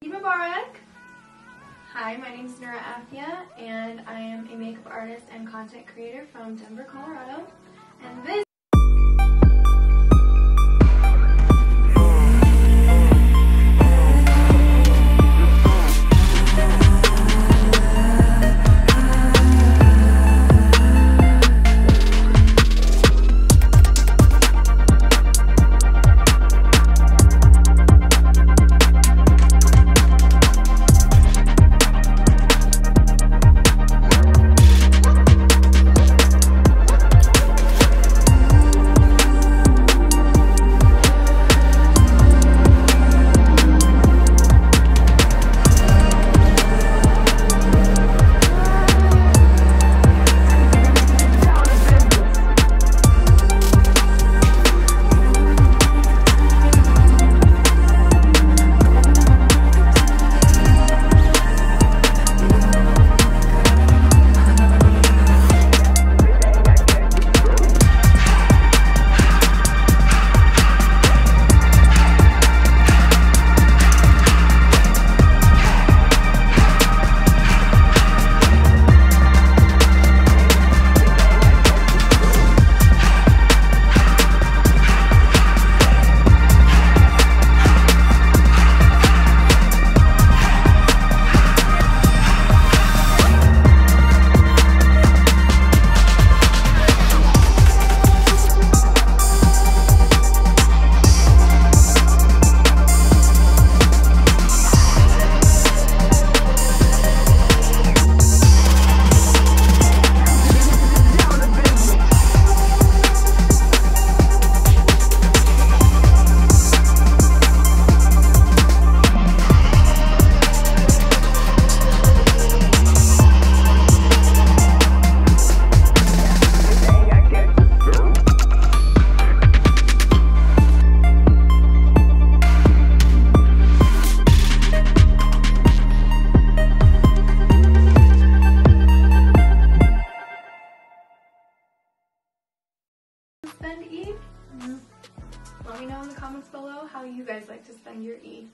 Mubarak. Hi, my name is Nura Afia, and I am a makeup artist and content creator from Denver, Colorado. And this spend E. Let me know in the comments below how you guys like to spend your E.